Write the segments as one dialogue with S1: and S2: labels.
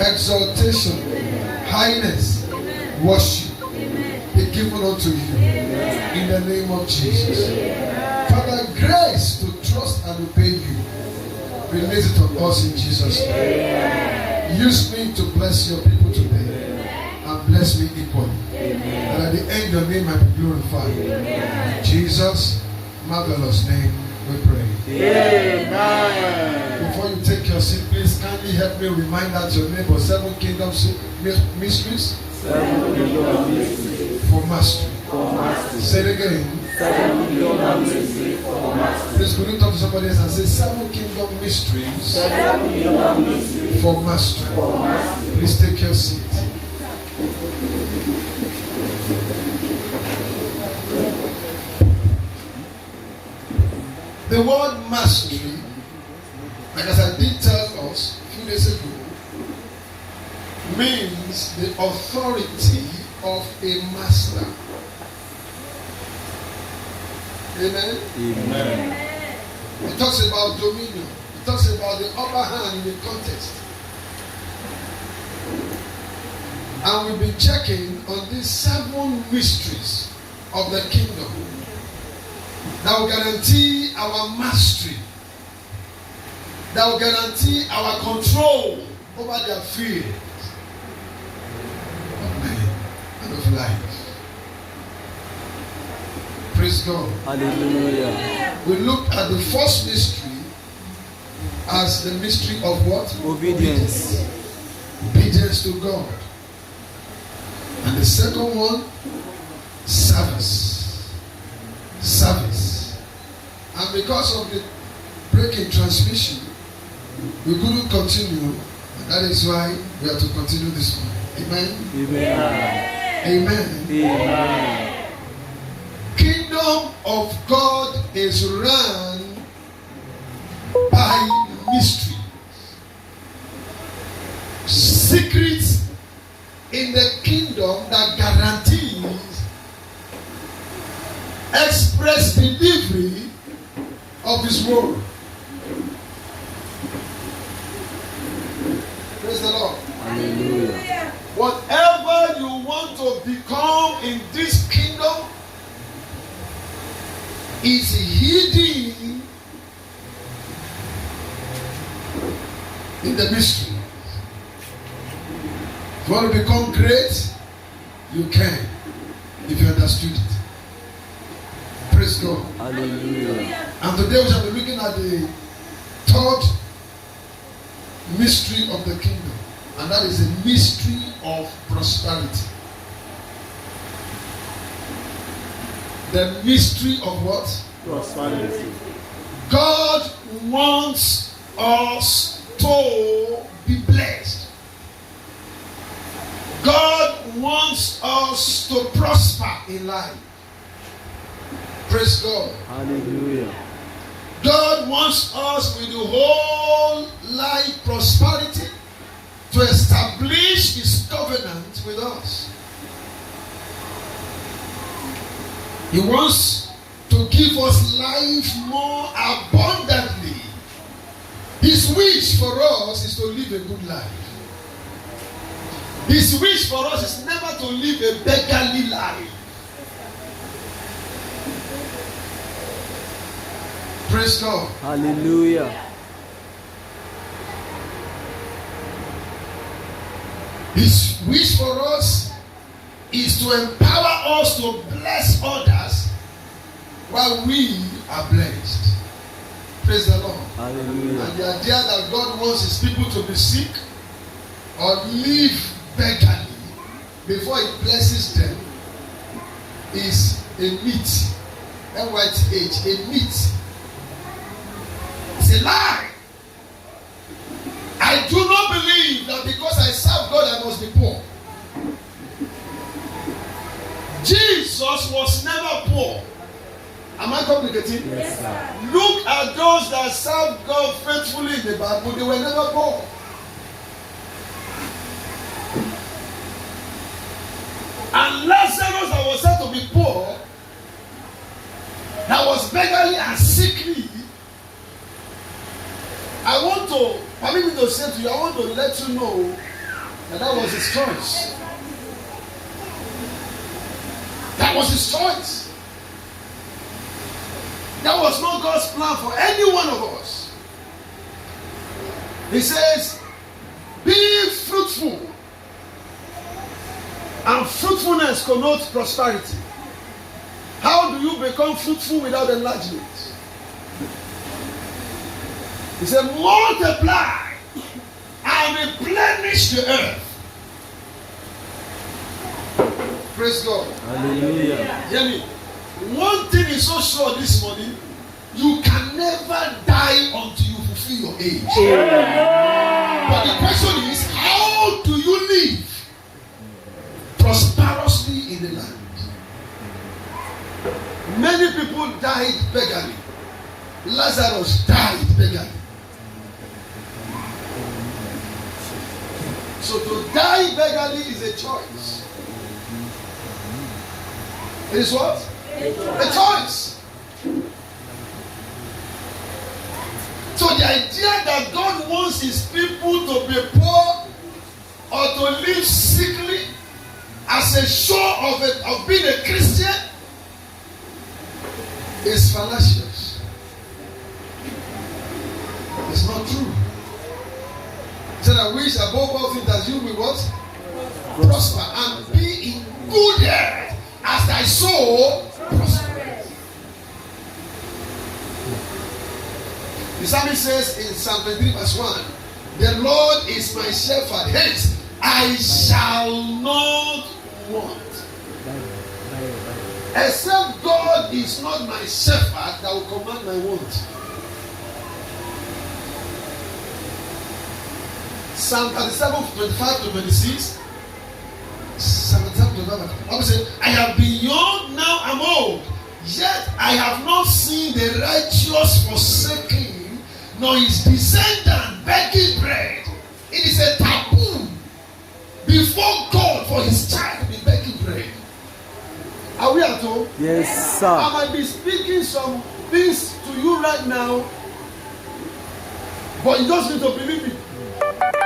S1: exaltation, highness, worship be given unto you in the name of Jesus. Father, grace to trust and obey you, release it on us in Jesus' name. Use me to bless your people today and bless me equally. And at the end, your name might be glorified. In Jesus' marvelous name we pray.
S2: Amen.
S1: Before you take your seat, please kindly help me remind that your neighbor 7 Kingdom Mysteries.
S2: 7 Kingdom Mysteries
S1: For mastery.
S2: for mastery.
S1: Say it again.
S2: 7 Kingdom Mysteries for mastery.
S1: Please could you talk to somebody else and say 7 Kingdom Mysteries
S2: 7 Kingdom Mysteries
S1: for mastery.
S2: for mastery.
S1: Please take your seat. The word mastery, like as I did tell us a few days ago, means the authority of a master. Amen?
S2: Amen.
S1: It talks about dominion. It talks about the upper hand in the context. And we've been checking on these 7 mysteries of the kingdom that will guarantee our mastery, that will guarantee our control over the affairs of man and of life. Praise God.
S2: Hallelujah.
S1: We looked at the first mystery as the mystery of what?
S2: Obedience.
S1: Obedience to God. And the second one, service. Service. And because of the break in transmission, we couldn't continue. And that is why we have to continue this one. Amen?
S2: Amen.
S1: Amen.
S2: Amen.
S1: Kingdom of God is run by mystery. Secrets in the kingdom that guarantees express delivery of his word. Praise the Lord.
S2: Hallelujah.
S1: Whatever you want to become in this kingdom is hidden in the mystery. If you want to become great, you can, if you understood it. Praise God.
S2: Hallelujah.
S1: And today we shall be looking at the 3rd mystery of the kingdom, and that is the mystery of prosperity. The mystery of what?
S2: Prosperity.
S1: God wants us to be blessed. God wants us to prosper in life. Praise God.
S2: Hallelujah.
S1: God wants us with the whole life prosperity to establish his covenant with us. He wants to give us life more abundantly. His wish for us is to live a good life. His wish for us is never to live a beggarly life. Praise God.
S2: Hallelujah.
S1: His wish for us is to empower us to bless others while we are blessed. Praise the Lord.
S2: Hallelujah.
S1: And the idea that God wants his people to be sick or live beggarly before he blesses them is a myth. MYTH, a myth. It's a lie. I do not believe that because I serve God I must be poor. Jesus was never poor. Am I complicating?
S2: Yes, sir.
S1: Look at those that serve God faithfully in the Bible. They were never poor. And Lazarus that was said to be poor, that was beggarly and sickly. I want to, permit me to say to you, I want to let you know And that was his choice. That was his choice. That was not God's plan for any one of us. He says, be fruitful. And fruitfulness connotes prosperity. How do you become fruitful without enlargement? He said, multiply and replenish the earth. Praise God.
S2: Hallelujah.
S1: Hear me. One thing is so sure this morning, you can never die until you fulfill your age. But the question is, how do you live prosperously in the land? Many people died beggarly. Lazarus died beggarly. So to die beggarly is a choice. It is what? A choice. So the idea that God wants his people to be poor or to live sickly as a show of being a Christian is fallacious. It's not true. He said, I wish above all things that you will what? Prosper and be in good health as thy soul prospers. The psalmist says in Psalm 23 verse 1, the Lord is my shepherd, hence I shall not want. Except God is not my shepherd that will command my want. Psalm 37, 25 to 26. Psalm 37, 25. I will say, I have been young, now I'm old. Yet I have not seen the righteous forsaken, nor his descendant begging bread. It is a taboo before God for his child to be begging bread. Are we at home?
S2: Yes, sir.
S1: I might be speaking some things to you right now, but you just need to believe me.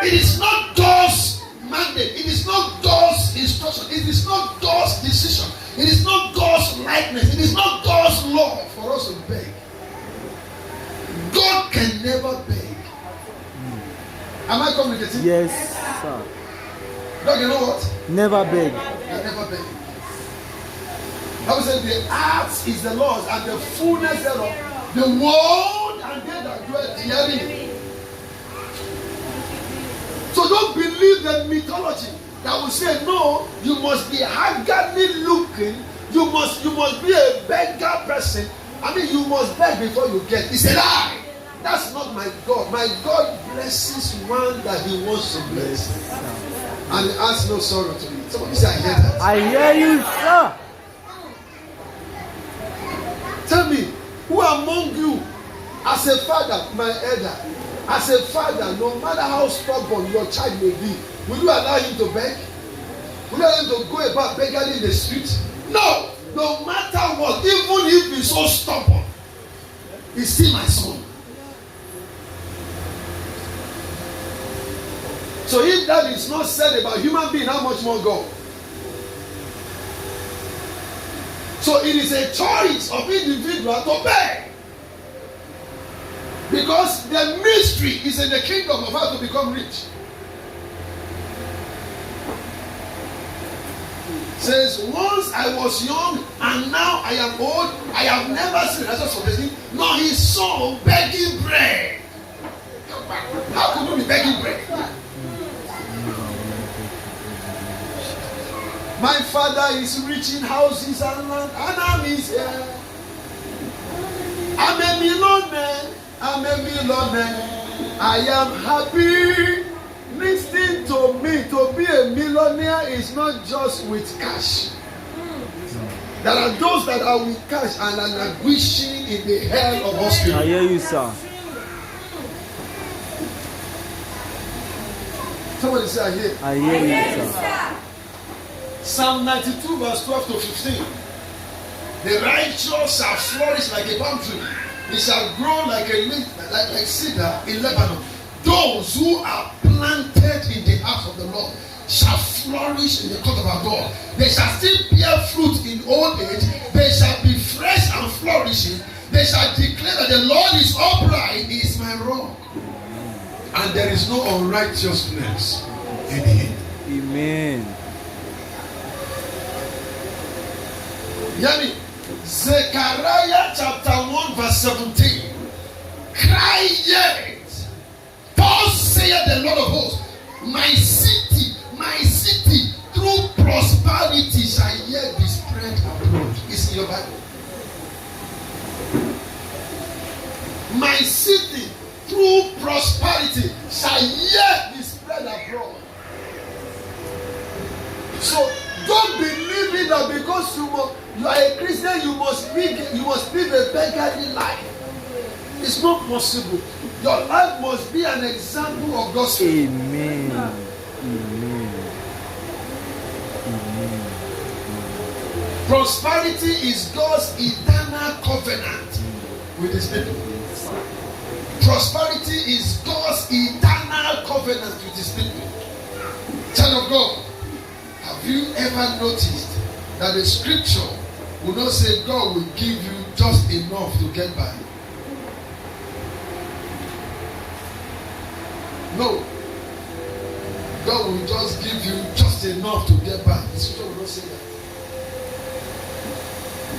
S1: It is not God's mandate. It is not God's instruction. It is not God's decision. It is not God's likeness. It is not God's law for us to beg. God can never beg. Am I communicating?
S2: Yes, sir.
S1: God, you know what?
S2: Never beg.
S1: Can never beg. Bible says the earth is the Lord's and the fullness thereof, the world and they that dwell therein. So don't believe the mythology that will say, no, you must be haggardly looking, you must be a beggar person. I mean, you must beg before you get. It's a lie. That's not my God. My God blesses one that he wants to bless. And he adds no sorrow to it. Somebody say, I hear that.
S2: I hear you, sir.
S1: Tell me, who among you, as a father, my elder, as a father, no matter how stubborn your child may be, will you allow him to beg? Will you allow him to go about begging in the street? No! No matter what, even if he's so stubborn, he's still my son. So if that is not said about human being, how much more God? So it is a choice of individual to beg. Because the mystery is in the kingdom of how to become rich. Says, once I was young and now I am old, I have never seen righteous forsaken, nor his son begging bread. How could you be begging bread? My father is rich in houses and land, and I'm his heir. I'm a millionaire. I am happy. Listen to me. To be a millionaire is not just with cash. There are those that are with cash and are languishing in the hell of hospital.
S2: I hear you, sir.
S1: Somebody say, I hear.
S2: I hear you, sir.
S1: Psalm 92 verse 12 to 15. The righteous shall flourish like a palm tree. It shall grow like cedar in Lebanon. Those who are planted in the house of the Lord shall flourish in the court of our God. They shall still bear fruit in old age. They shall be fresh and flourishing. They shall declare that the Lord is upright, he is my rock, and there is no unrighteousness in him.
S2: Amen.
S1: Yani, Zechariah chapter 1 verse 17. Cry yet, thus saith the Lord of hosts, my city, through prosperity shall yet be spread abroad. It's in your Bible. My city, through prosperity, shall yet be spread abroad. So don't believe it that because you are a Christian, you must live a beggarly life. It's not possible. Your life must be an example of God's faith.
S2: Amen. Amen. Amen.
S1: Prosperity is God's eternal covenant with his people. Prosperity is God's eternal covenant with his people. Child of God, have you ever noticed that the scripture will not say God will give you just enough to get by? No. God will just give you just enough to get by. The scripture will not say that.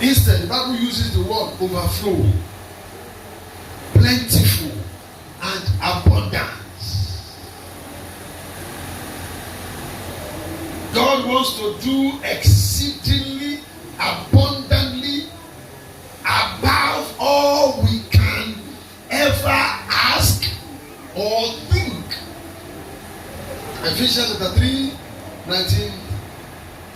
S1: Instead, the Bible uses the word overflow, plentiful, and abundance. God wants to do exceedingly abundantly above all we can ever ask or think. Ephesians chapter 3, 19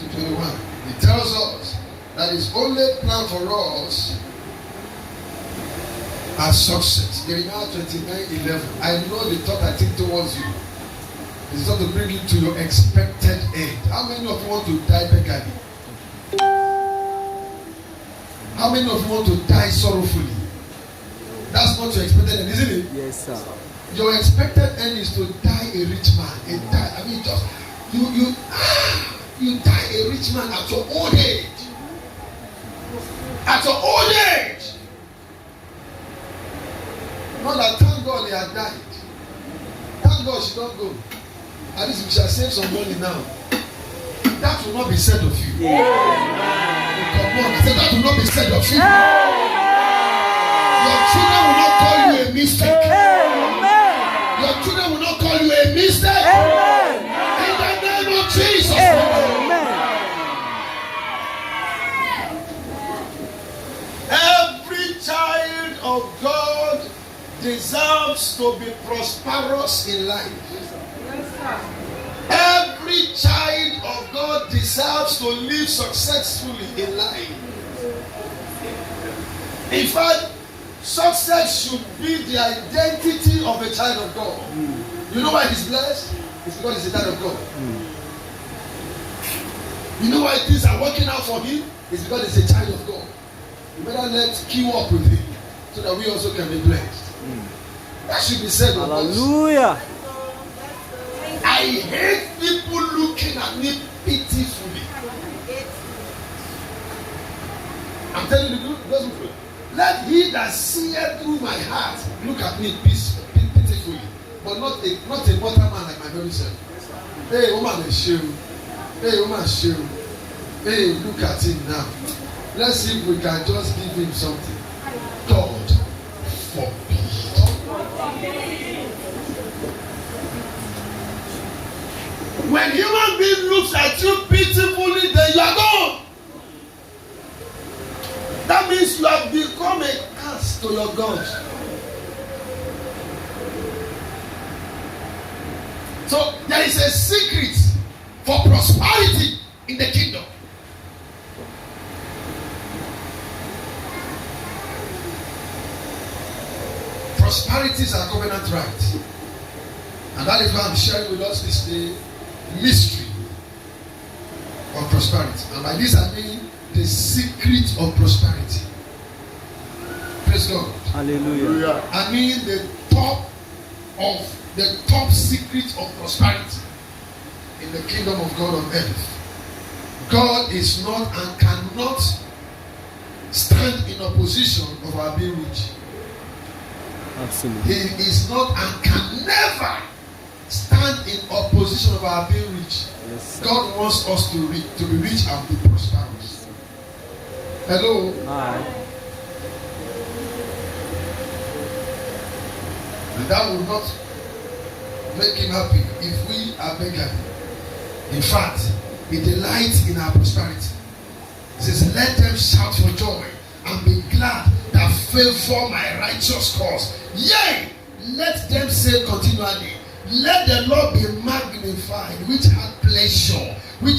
S1: to 21. It tells us that his only plan for us as success. Jeremiah 29:11. I know the thought I think towards you. It's not to bring you to your expected end. How many of you want to die beggarly? How many of you want to die sorrowfully? That's not your expected end, isn't it?
S2: Yes, sir.
S1: Your expected end is to die a rich man. You die a rich man at your old age. At your old age. Not that thank God he had died. Thank God she don't go. At least we shall save some money now. That will not be said of you.
S2: Amen.
S1: Come on, I said that will not be said of you. Your children will not call you a mistake.
S2: Amen.
S1: Your children will not call you a mistake.
S2: Amen.
S1: In the name of Jesus.
S2: Amen.
S1: Every child of God deserves to be prosperous in life. Every child of God deserves to live successfully in life. In fact, success should be the identity of a child of God. You know why he's blessed? It's because he's a child of God. You know why things are working out for him? It's because he's a child of God. You better let's queue up with him so that we also can be blessed. That should be said of us.
S2: Hallelujah.
S1: I hate people looking at me pitifully. I'm telling you the truth. Let he that seeth through my heart look at me pitifully, but not a mortal man like my very self. Hey, woman, show. Hey, woman, show. Hey, look at him now. Let's see if we can just give him something. God forbid. When human being looks at you pitifully, then you are gone. That means you have become a curse to your God. So there is a secret for prosperity in the kingdom. Prosperity is our covenant right. And that is why I'm sharing with us this day mystery of prosperity. And by this I mean the secret of prosperity. Praise God.
S2: Hallelujah.
S1: I mean the top secret of prosperity. in the kingdom of God on earth. God is not and cannot stand in opposition of our being rich.
S2: Absolutely.
S1: He is not and can never stand in opposition of our being rich.
S2: Yes,
S1: God wants us to be rich and be prosperous. Hello?
S2: Hi.
S1: And that will not make him happy if we are begging. In fact, he delights in our prosperity. He says, let them shout for joy and be glad that favor my righteous cause. Yea, let them say continually, let the Lord be magnified, which had pleasure in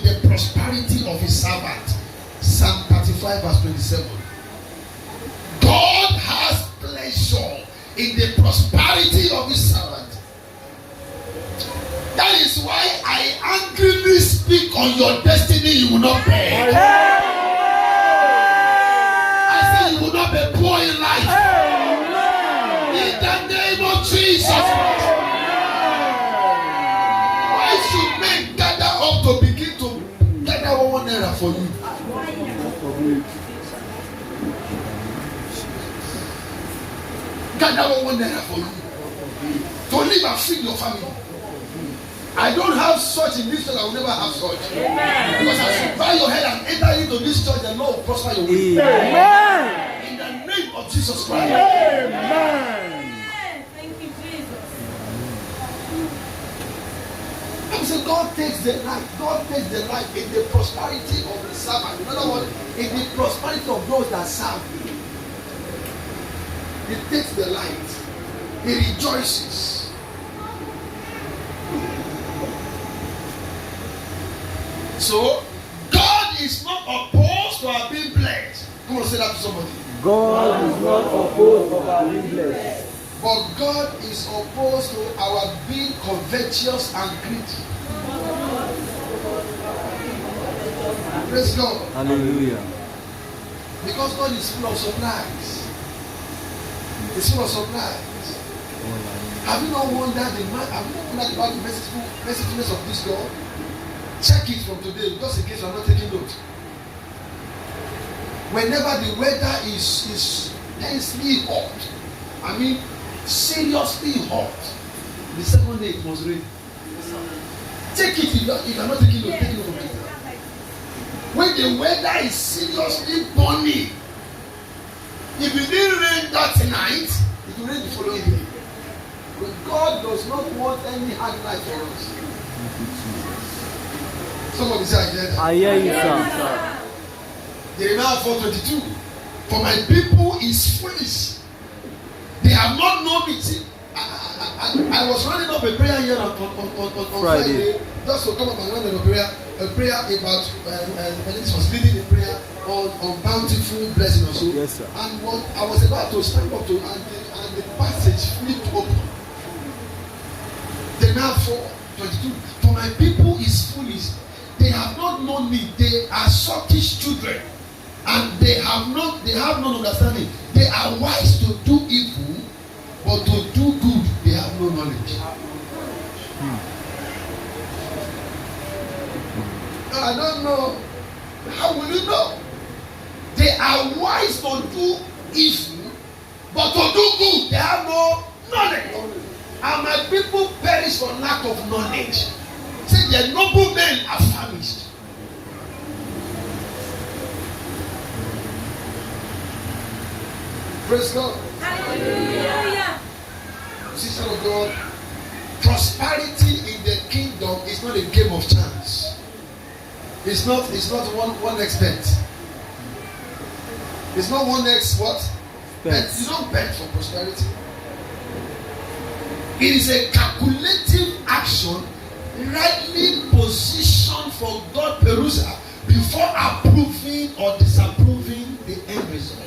S1: the prosperity of his servant. Psalm 35 verse 27. God has pleasure in the prosperity of his servant. That is why I angrily speak on your destiny. You will not beg. I say you will not be poor in life. In the name of Jesus Christ. Why should men gather up to begin to gather 1 naira for you? Gather 1 naira for you. To live and feed your family. I don't have such in this church. I will never have such. Amen. Because as you bow your head and enter into this church, the Lord will prosper your way.
S2: Amen.
S1: In the name of Jesus Christ.
S2: Amen.
S3: Thank you, Jesus.
S1: I'm saying God takes the life. God takes the life in the prosperity of the servant. In other words, in the prosperity of those that serve Him. He takes the light. He rejoices. So, God is not opposed to our being blessed. Come on, say that to somebody.
S2: God is not opposed to our being blessed.
S1: But God is opposed to our being covetous and greedy. Praise God.
S2: Hallelujah.
S1: Because God is full of supplies. He's full of supplies. Have you not wondered about the mercifulness of this God? Check it from today, just in case you are not taking note. Whenever the weather is intensely hot, I mean seriously hot, the second day it must rain. Take it if you are not taking note, take it from today. When the weather is seriously burning, if it didn't rain that night, it will rain the following day. But God does not want any hard life for us. Somebody say, I hear that.
S2: I hear you, sir.
S1: Jeremiah 4:22. For my people is foolish. They have not known it. I was running up a prayer here on Friday. Just to come up and run a prayer about Felix was leading a prayer on bountiful blessing or so.
S2: Yes, sir.
S1: And what I was about to stand up to, and the passage flipped open. Jeremiah 4:22. For my people is foolish. They have not known me. They are sottish children, and they have no understanding. They are wise to do evil, but to do good they have no knowledge. I don't know. How will you know? They are wise to do evil, but to do good they have no knowledge. And my people perish for lack of knowledge. Say the noble men are famished. Praise God.
S3: Hallelujah.
S1: Sister of God, prosperity in the kingdom is not a game of chance. It's not one expert. It's not one next what? Bet. You don't bet for prosperity. It is a calculative action rightly positioned for God perusal before approving or disapproving the end result.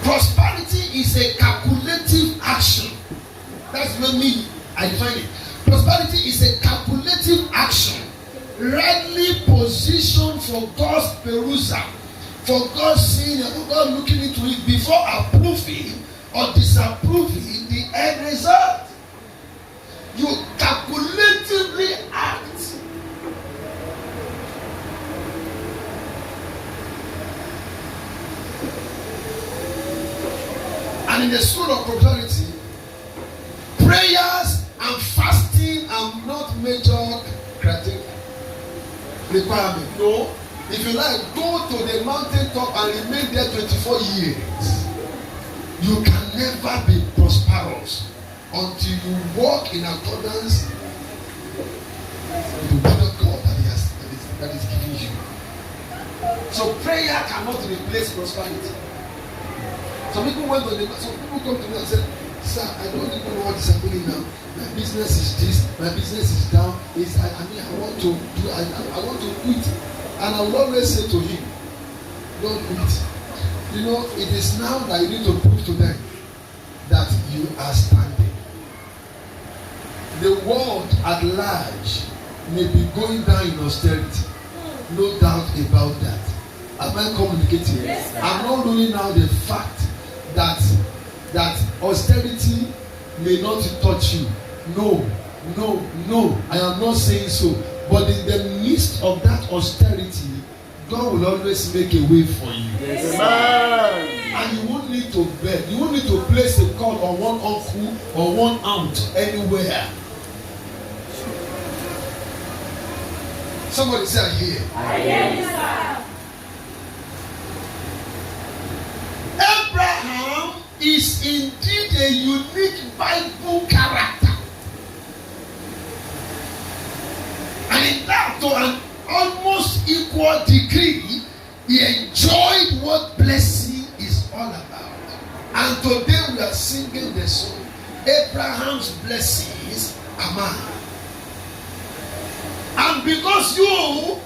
S1: Prosperity is a calculative action. That's what I define it. Prosperity is a calculative action rightly positioned for God's perusal, for God seeing and God looking into it before approving or disapproving the end result. You calculatively act. And in the school of prosperity, prayers and fasting are not major criteria requirement. No. If you like, go to the mountain top and remain there 24 years. You can never be prosperous until you walk in accordance with the word of God that is giving you. So prayer cannot replace prosperity. Some people come to me and say, "Sir, I don't even know what is happening now. My business is this, my business is down. I want to quit." And I will always say to him, "Don't quit. You know, it is now that you need to prove to them that you are standing." The world at large may be going down in austerity. No doubt about that. Am I communicating?
S3: Yes,
S1: I'm not ruling out the fact that austerity may not touch you. No. I am not saying so. But in the midst of that austerity, God will always make a way for you.
S2: Yes.
S1: And you won't need to beg. You won't need to place a call on one uncle or one aunt anywhere. Somebody say, "I hear."
S3: I hear you, sir.
S1: Abraham is indeed a unique Bible character. And in that, to an almost equal degree, he enjoyed what blessing is all about. And today we are singing the song, Abraham's blessings are mine. And because you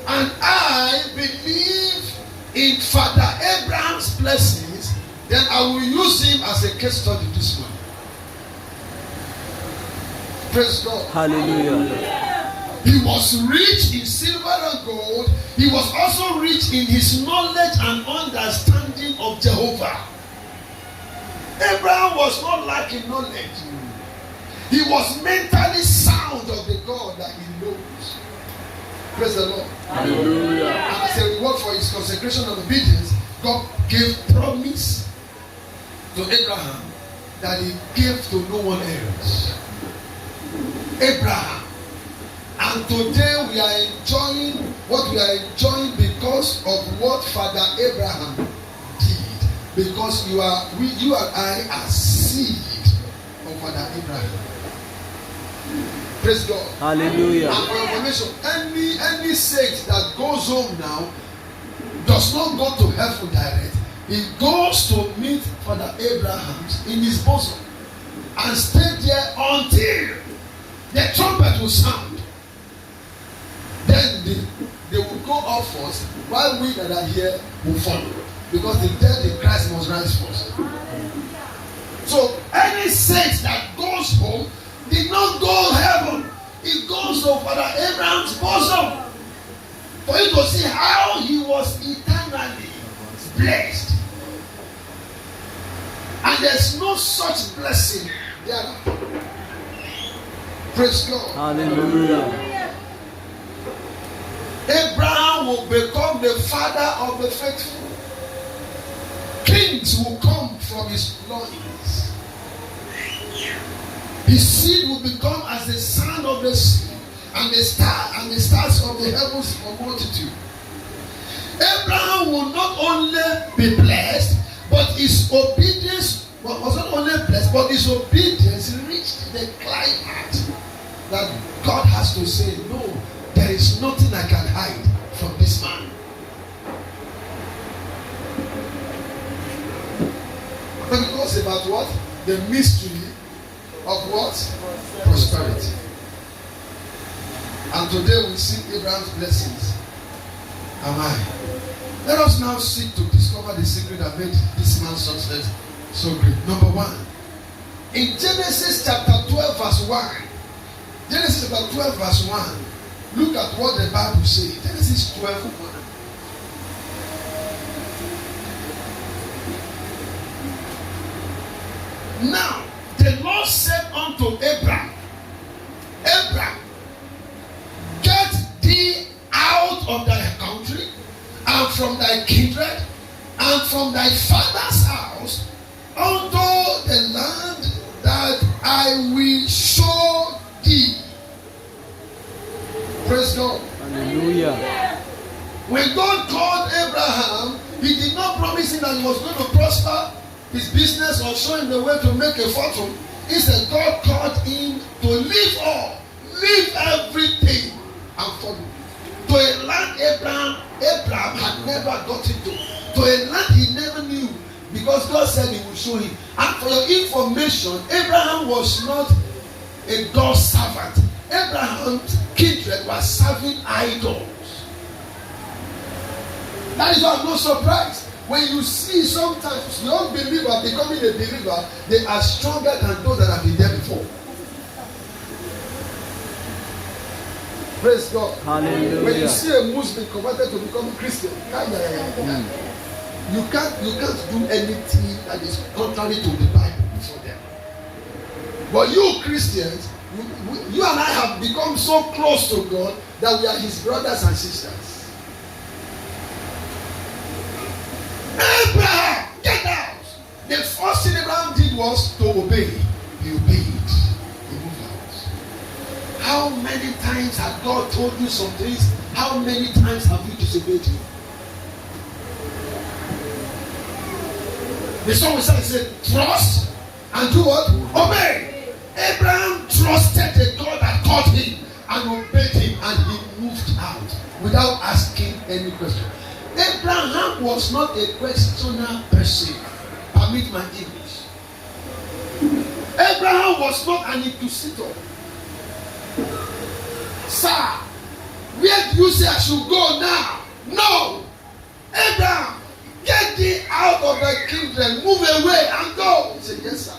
S1: and I believe in Father Abraham's blessings, then I will use him as a case study this morning. Praise God.
S2: Hallelujah.
S1: He was rich in silver and gold. He was also rich in his knowledge and understanding of Jehovah. Abraham was not lacking knowledge. He was mentally sound of the God that he knows. Praise the Lord.
S2: Hallelujah.
S1: And as a reward for his consecration and obedience, God gave promise to Abraham that he gave to no one else. Abraham. And today we are enjoying what we are enjoying because of what Father Abraham did. Because you and I are seed of Father Abraham. Praise God.
S2: Hallelujah.
S1: And for information, any saint that goes home now does not go to heaven direct. He goes to meet Father Abraham in his bosom and stay there until the trumpet will sound. Then they will go up first, while we that are here will follow. Because the dead in Christ must rise first. So any saint that goes home did not go heaven. It goes to Father Abraham's bosom for you to see how he was eternally blessed. And there's no such blessing there. Praise God.
S2: Hallelujah.
S1: Abraham will become the father of the faithful. Kings will come from his loins. His seed will become as the sand of the sea and the stars of the heavens for multitude. Abraham will not only be blessed, but his obedience was not only blessed, but his obedience reached the climax that God has to say, "No, there is nothing I can hide from this man." But it goes about what? The mystery of what? Prosperity. And today we see Abraham's blessings. Am I? Let us now seek to discover the secret that made this man's success so great. Number one, in Genesis chapter 12 verse 1. Genesis chapter 12 verse 1. Look at what the Bible says. Genesis 12:1. Now, the Lord said unto Abraham, from thy kindred and from thy father's house unto the land that I will show thee. Praise God.
S2: Hallelujah.
S1: When God called Abraham, he did not promise him that he was going to prosper his business or show him the way to make a fortune. Instead, God called him to leave all, leave everything, and follow. To a land Abraham had never gotten to a land he never knew, because God said he would show him. And for your information, Abraham was not a God servant. Abraham's kindred was serving idols. That is why I'm not surprised when you see sometimes young believers becoming a believer, they are stronger than those that have been there before. Praise God.
S2: Hallelujah.
S1: When you see a Muslim converted to become a Christian, you can't do anything that is contrary to the Bible before them. But you Christians, you and I have become so close to God that we are His brothers and sisters. Abraham, get out! The first thing Abraham did was to obey. He obeyed. He moved out. How many times has God told you some things? How many times have you disobeyed Him? The song we sang said, trust and do what? Obey. Abraham trusted the God that called him and obeyed him, and he moved out without asking any question. Abraham was not a questioner person. Permit my English. Abraham was not an inquisitor. Sir, where do you say I should go now? No. Abraham, get thee out of the kingdom, move away and go. He said, yes, sir.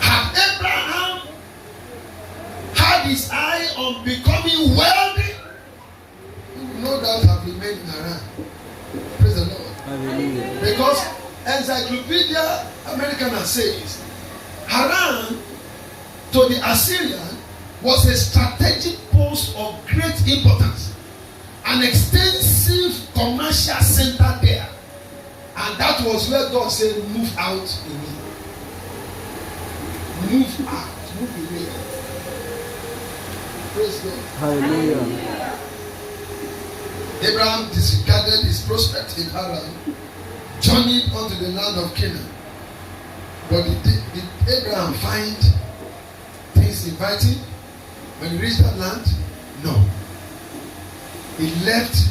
S1: Had Abraham had his eye on becoming wealthy, he would no doubt have remained in Haran. Praise the Lord.
S2: Hallelujah.
S1: Because Encyclopedia Americana says Haran to the Assyrian was a strategic post of great importance, an extensive commercial center there, and that was where God said, move out away. Move out, move away. Praise God.
S2: Hallelujah.
S1: Abraham disregarded his prospect in Haran, journeyed unto the land of Canaan. But did Abraham find things inviting when he reached that land? No. He left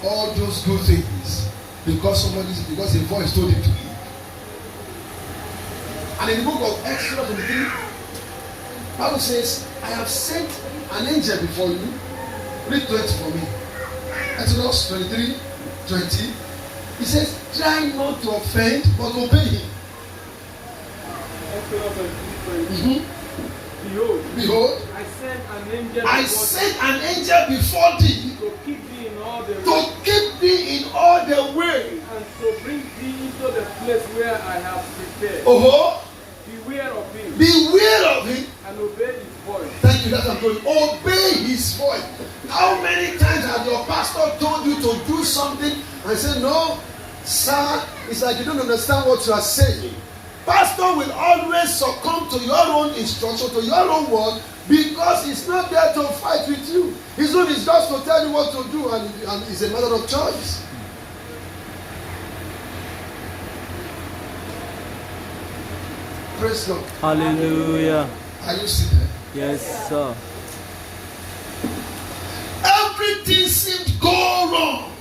S1: all those good things because a voice told him to leave. And in the book of Exodus 23, Bible says, I have sent an angel before you. Read 20 for me. Exodus 23, 20. He says, try not to offend, but obey him. Behold, I sent an angel before thee
S2: to keep thee in all the
S1: to keep thee in all the way.
S2: and to bring thee into the place where I have prepared.
S1: Oh,
S2: Beware of him
S1: beware of him.
S2: and obey his voice.
S1: Thank you, that's what I'm going. Obey his voice. How many times has your pastor told you to do something and say, no, sir, it's like you don't understand what you are saying. Pastor will always succumb to your own instruction, to your own word, because he's not there to fight with you. His own is just to tell you what to do, and it's a matter of choice. Praise God.
S2: Hallelujah.
S1: Are you sitting there?
S2: Yes, sir.
S1: Everything seemed to go wrong.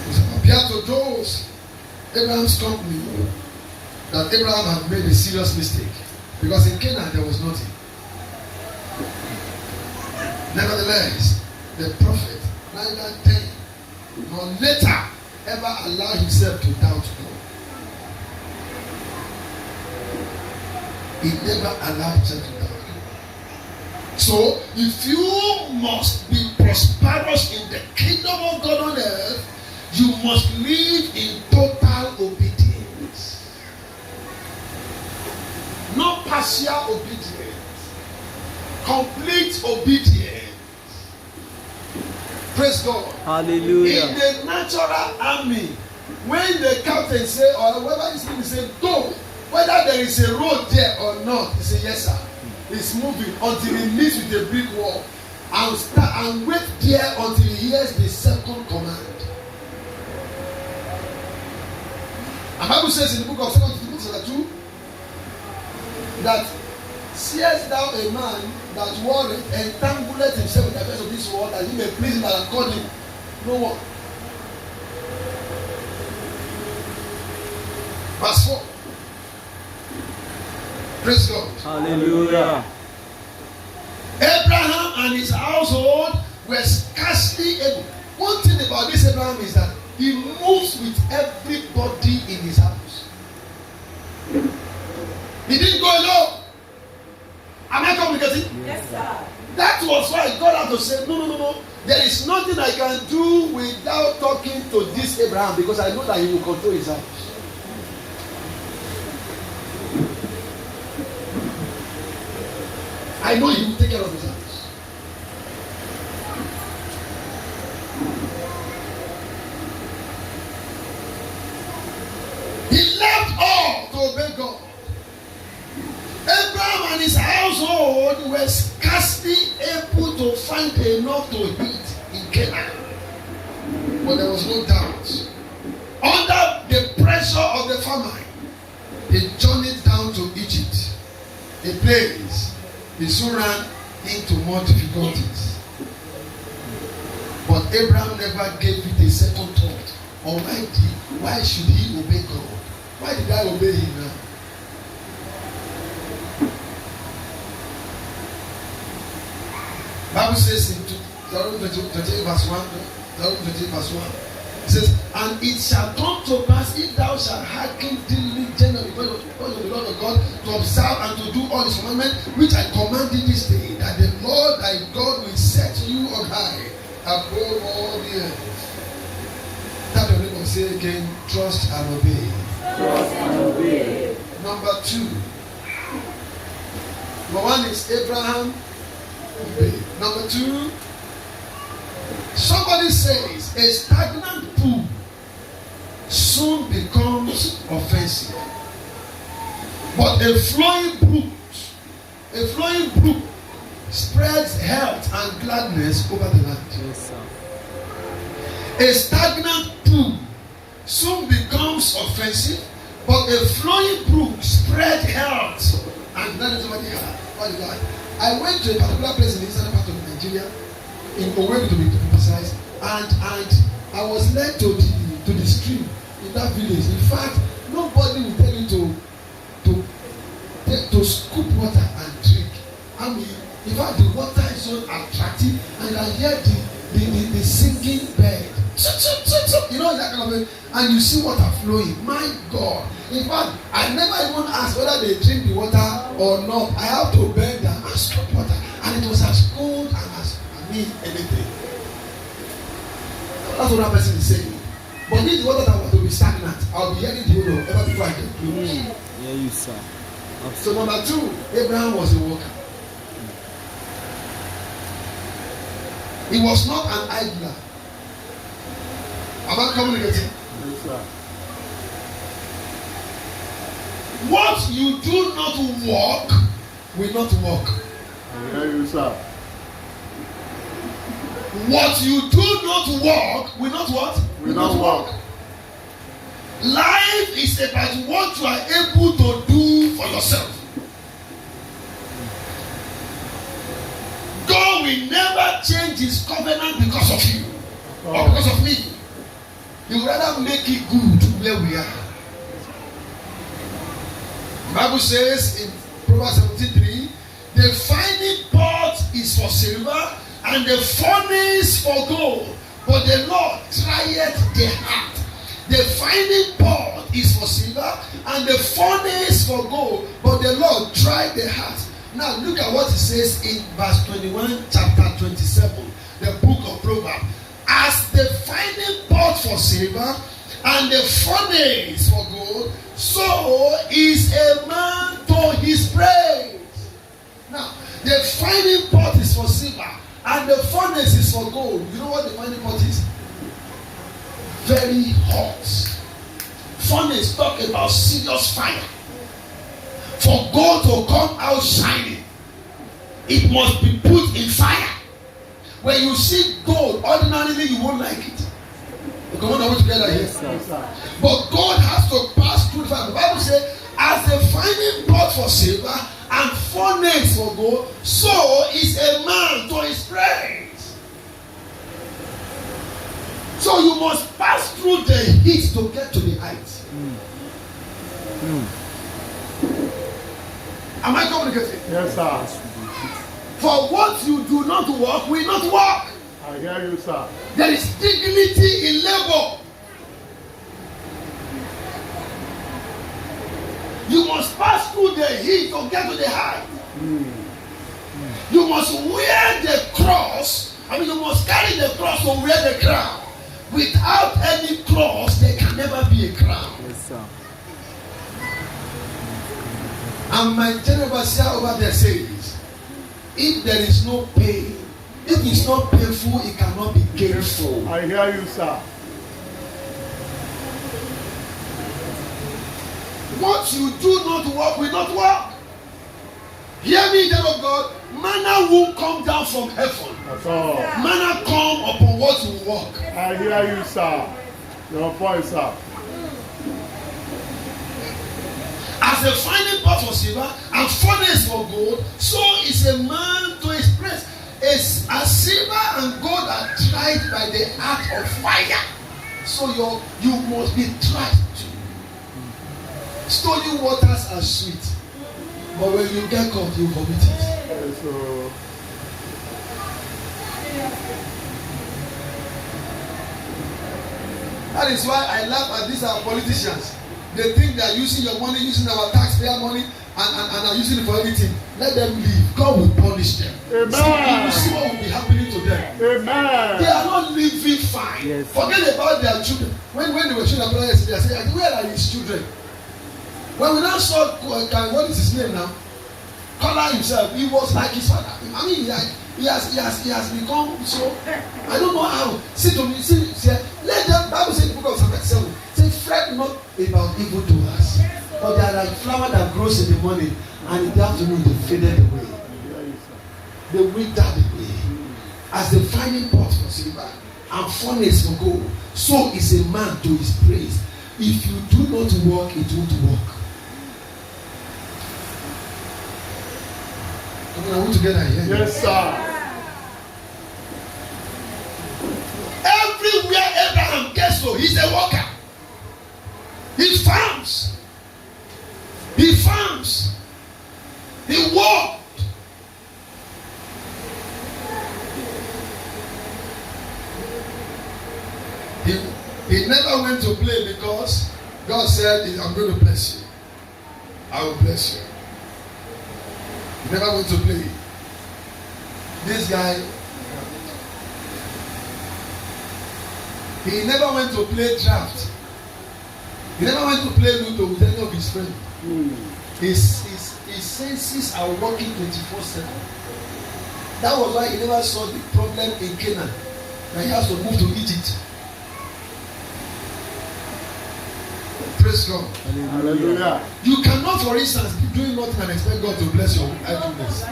S1: It appeared to those Abraham's company that Abraham had made a serious mistake, because in Canaan there was nothing. Nevertheless, the prophet neither then nor later ever allowed himself to doubt God. He never allowed himself to doubt God. So, if you must be prosperous in the kingdom of God on earth, you must live in total obedience. partial obedience, complete obedience. Praise God.
S2: Hallelujah.
S1: In the natural army, when the captain say or whoever is speaking say go, whether there is a road there or not, he say yes sir. He's moving until he meets with a brick wall and start and wait there until he hears the second command. And Bible says in the book of 2 Timothy 2 that seest thou a man that warreth entangleth himself with the affairs of this world, that he may please him that hath called him? No one. Verse 4. Praise God.
S2: Hallelujah.
S1: Abraham and his household were scarcely able. One thing about this Abraham is that he moves with everybody in his house. He didn't go alone. Am I communicating?
S3: Yes, sir.
S1: That was why God had to say, no. There is nothing I can do without talking to this Abraham, because I know that he will control his house. I know he will take care of his house. He left all to obey God. Abraham and his household were scarcely able to find enough to eat in Canaan. But there was no doubt. Under the pressure of the famine, they journeyed down to Egypt, a place they soon ran into more difficulties. But Abraham never gave it a second thought. Almighty, why should he obey God? Why did I obey him now? Bible says in Deuteronomy 28 verse 1, it says, and it shall come to pass, if thou shalt hearken diligently because of the Lord of God, to observe and to do all his commandments which I command thee this day, that the Lord thy God will set you on high above all the earth. That the neighbor say again, trust and obey.
S2: Trust and obey.
S1: Number 2. Number 1 is Abraham. Obey. Number 2, somebody says a stagnant pool soon becomes offensive, but a flowing brook spreads health and gladness over the land.
S2: Yes, sir.
S1: A stagnant pool soon becomes offensive, but a flowing brook spreads health and gladness over the land. I went to a particular place in the eastern part of Nigeria, in Owerri to be precise, and I was led to the stream in that village. In fact, nobody will tell you to scoop water and drink. I mean, in fact, the water is so attractive, and I hear the singing bird. You know that kind of thing, and you see water flowing. My God! In fact, I never even asked whether they drink the water or not. I have to bend down and scoop water, and it was as cold and as anything. That's what that person is saying. But if the water that was to be stagnant, I'll be hearing the word of ever before I get close.
S2: Yeah, you sir.
S1: So number 2, Abraham was a worker. He was not an idler. Am I communicating?
S2: Yes, sir.
S1: What you do not walk will not walk.
S2: Yeah, you sir.
S1: What you do not walk will not what?
S2: Will not walk.
S1: Life is about what you are able to do for yourself. God will never change his covenant because of you or because of me. He would rather make it good where we are. The Bible says in Proverbs 17:3, the finding pot is for silver and the furnace for gold, but the Lord trieth the heart. The finding pot is for silver and the furnace for gold, but the Lord tried the heart. Now look at what it says in verse 21, chapter 27, the book of Proverbs. As the finding pot for silver and the furnace for gold, so is a man to his praise. The finding pot is for silver, and the furnace is for gold. You know what the finding pot is? Very hot. Furnace talk about serious fire. For gold to come out shining, it must be put in fire. When you see gold, ordinarily you won't like it. Come on, are we together here? But God has to pass through the fire. The Bible says, as the finding pot for silver and furnace for gold, so is a man to his praise. So you must pass through the heat to get to the height. Am I communicating?
S2: Yes, sir.
S1: For what you do not work will not work.
S2: I hear you, sir.
S1: There is dignity in labor. You must pass through the heat to get to the height. You must wear the cross. You must carry the cross to wear the crown. Without any cross, there can never be a crown.
S2: Yes, sir.
S1: And my general overseer over there says, if there is no pain, if it's not painful, it cannot be gainful.
S2: I hear you, sir.
S1: What you do not work will not work. Hear me, child of God. Manna won't come down from heaven.
S2: That's all.
S1: Manna come upon what you work.
S2: I hear you, sir. Your point, sir.
S1: As a finding pot for silver and furnace for gold, so is a man to his praise. As silver and gold are tried by the art of fire, so you must be tried too. Stolen waters are sweet, but when you get caught, you vomit it.
S2: Yes, sir.
S1: That is why I laugh at these our politicians. They think they are using your money, using our taxpayer money, and are using it for anything. Let them leave. God will punish them.
S2: Amen.
S1: You will see what will be happening to them.
S2: Amen.
S1: They are not living fine.
S2: Yes.
S1: Forget about their children. When they were showing their yesterday, I said, where are his children? When we now saw, what is his name now? Collar himself, he was like his father. I mean, he has become so. I don't know how. See to me, see, let them. Bible says in the book of Psalm 37. Say, fret not about evil doers, but they are like flower that grows in the morning, and in the afternoon they faded away. They withered away. As the finding pot for silver and furnace for gold, so is a man to his praise. If you do not work, it won't work. Are we together here?
S2: Yes, sir.
S1: Everywhere Abraham gets to, he's a worker. He farms. He farms. He worked. He never went to play because God said, I'm going to bless you. I will bless you. He never went to play. This guy, he never went to play draft. He never went to play Ludo with any of his friends. His senses are working 24/7. That was why he never saw the problem in Canaan. That he has to move to Egypt. Praise God.
S2: Hallelujah.
S1: You cannot, for instance, be doing nothing and expect God to bless your idleness.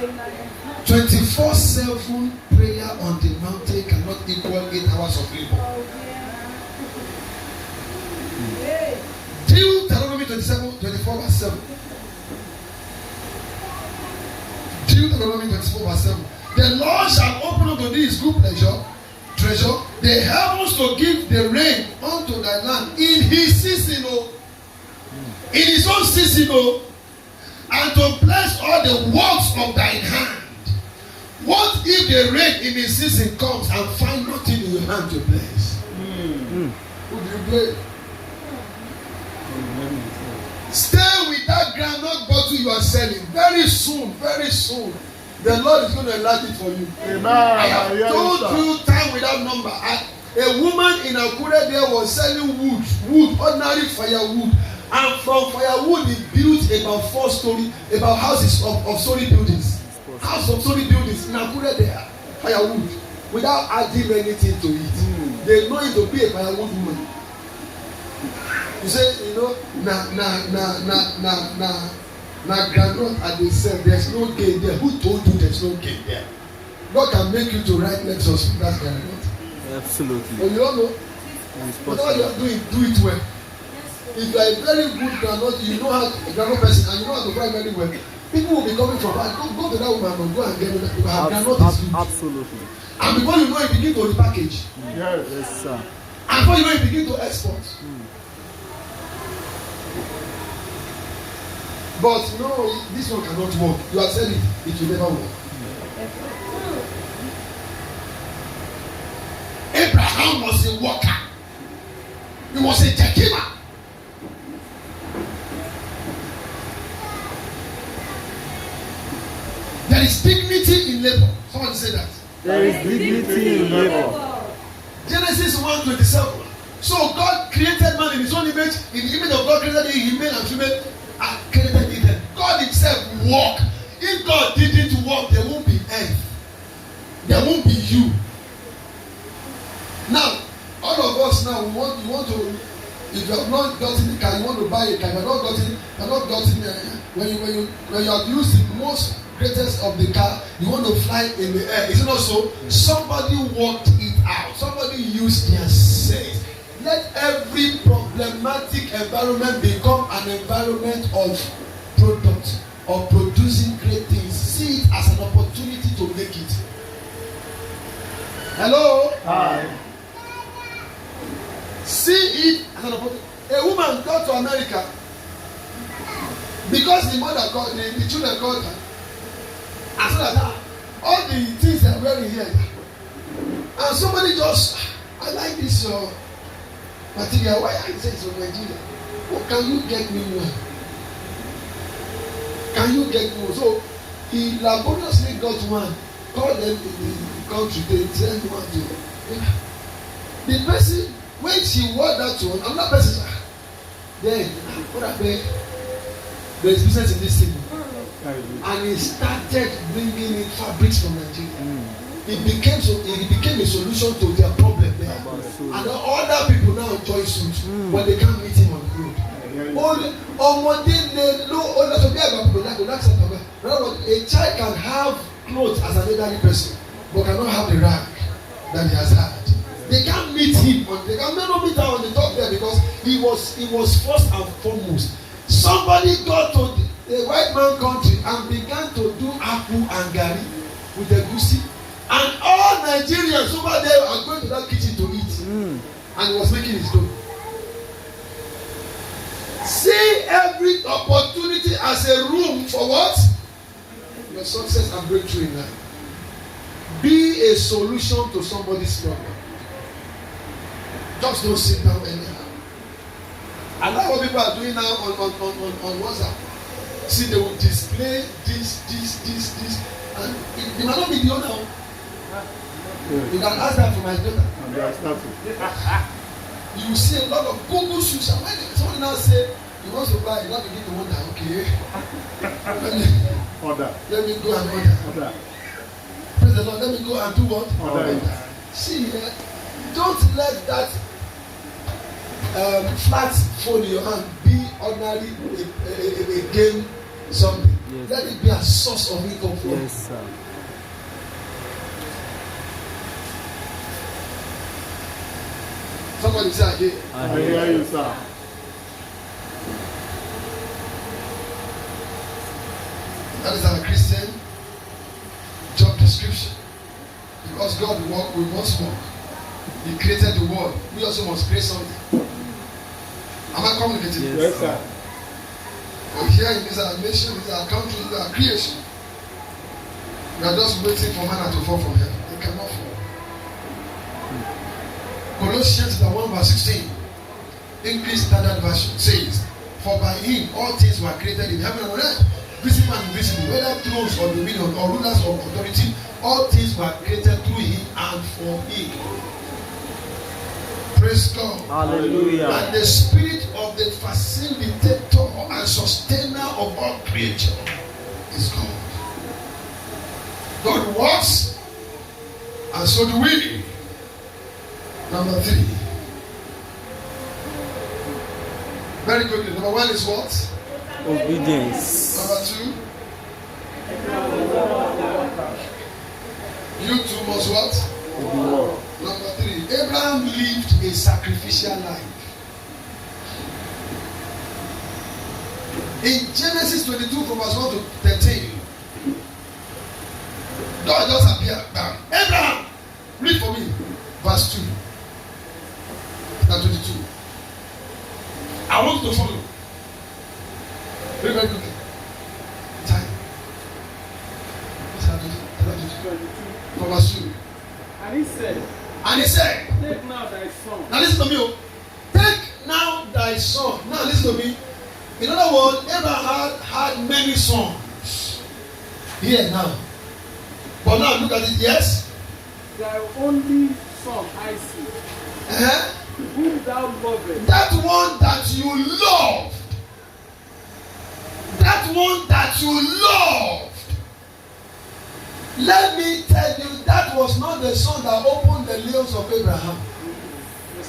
S1: 24/7 prayer on the mountain cannot equal 8 hours of labor. Deuteronomy 27:24-7. Deuteronomy 24:7. The Lord shall open unto thee his good treasure, the heavens to give the rain unto thy land in his season, in his own season, and to bless all the works of thine hand. What if the rain in his season comes and find nothing in your hand to bless? Who do you blame? Stay with that groundnut bottle you are selling. Very soon, the Lord is going to enlarge it for you.
S2: Amen.
S1: I have told you time without number. A woman in Akure there was selling wood, ordinary firewood, and from firewood he built about 4 story, about houses of story buildings. House of story buildings in Akure there, firewood, without adding anything to it. They know it to be a firewood woman. You say, you know, na groundnut at the cell. There's no gain there. Who told you there's no gain there? God can make you to write Lexus. That's groundnut.
S2: Absolutely.
S1: But you don't know. Whatever you are doing, do it well. If you are a very good groundnut, you know how a groundnut person, and you know how to fry very well. People will be coming from back. Go to that woman and go and get that. Groundnut is good.
S2: Absolutely.
S1: And before you know it, begin to repackage.
S2: Yes, sir.
S1: And before you know it, begin to export. But no, this one cannot work. You have said it, it will never work. Abraham was a worker. He was a Jekima. There is dignity in labor. Someone say that.
S2: There is dignity in labor.
S1: Genesis 1:27. So God created man in his own image. In the image of God created him, male and female, and created Eden. God himself work. If God didn't work, there won't be earth. There won't be you. Now, all of us now, we want to, if you have not gotten a car, you want to buy a car. If you have not gotten when you have used the most greatest of the car, you want to fly in the air. Is it not so? Somebody worked it out. Somebody used their sense. Let every problematic environment become an environment of product, of producing great things. See it as an opportunity to make it. Hello?
S2: Hi.
S1: See it as an opportunity. A woman got to America because the mother called, the children called her. And so that all the things they are wearing here. And somebody just, I like this material. Why I say it's from Nigeria? Oh, can you get me one? Can you get me one? So he laboriously got one. Called them in the country. They sent one to the person. When she wore that one, another person. Then what happened? There is business in this thing. And he started bringing in fabrics from Nigeria. It became a solution to their problem there. And other people now enjoy suits when they can't meet him on the road. A child can have clothes as an elderly person, but cannot have the rag that he has had. They can't meet him. They can never meet her on the top there because he was first and foremost. Somebody got to the white man country and began to do apple and gari with the goosey, and all Nigerians over there are going to that kitchen to eat. And he was making his dough. See every opportunity as a room for what? Your success and breakthrough in life. Be a solution to somebody's problem. Just don't sit down anyhow. And that's what people are doing now on WhatsApp. See, they will display this, and it might not be the owner. You can ask that for my daughter. You will see a lot of Google shoes. And when someone now say he wants to buy, you got to give the wonder. Okay, let me go and order. Praise the Lord. Let me go and do what? Order. See, don't let that flat phone in your hand be ordinary a game something. Yes. Let it be a source of income for you.
S2: Yes, sir.
S1: Somebody say again.
S2: I hear you, sir.
S1: That is our Christian job description. Because God work, we must work. He created the world. We also must create something. Am I communicating?
S2: Yes, sir.
S1: We're here in this our nation, this our country, this our creation. We are just waiting for manna to fall from heaven. It cannot fall. Colossians 1:16, English Standard Version says, "For by him all things were created in heaven and on earth, visible and invisible, whether thrones or dominion or rulers or authority, all things were created through him and for him." Praise God.
S2: Hallelujah.
S1: And the spirit of the facilitator and sustainer of all creature is God. God works, and so do we. Number 3. Very good. Number 1 is what?
S2: Obedience.
S1: Number 2. You too must what? Number 3. Abraham lived a sacrificial life. In Genesis 22 from verse 1 to 13, God just appeared. Abraham, read for me. Verse 2. Chapter 22. I want you to follow. Very, very quickly. Time. From verse 2.
S2: And he said,
S1: Take
S2: now thy son.
S1: Now listen to me. Take now thy son. Now listen to me. In other words, Abraham had many sons. Here now. But now look at it. Yes.
S2: Thy only son Isaac, whom thou lovest.
S1: That one that you loved. That one that you loved. Let me tell you, that was not the son that opened the lips of Abraham.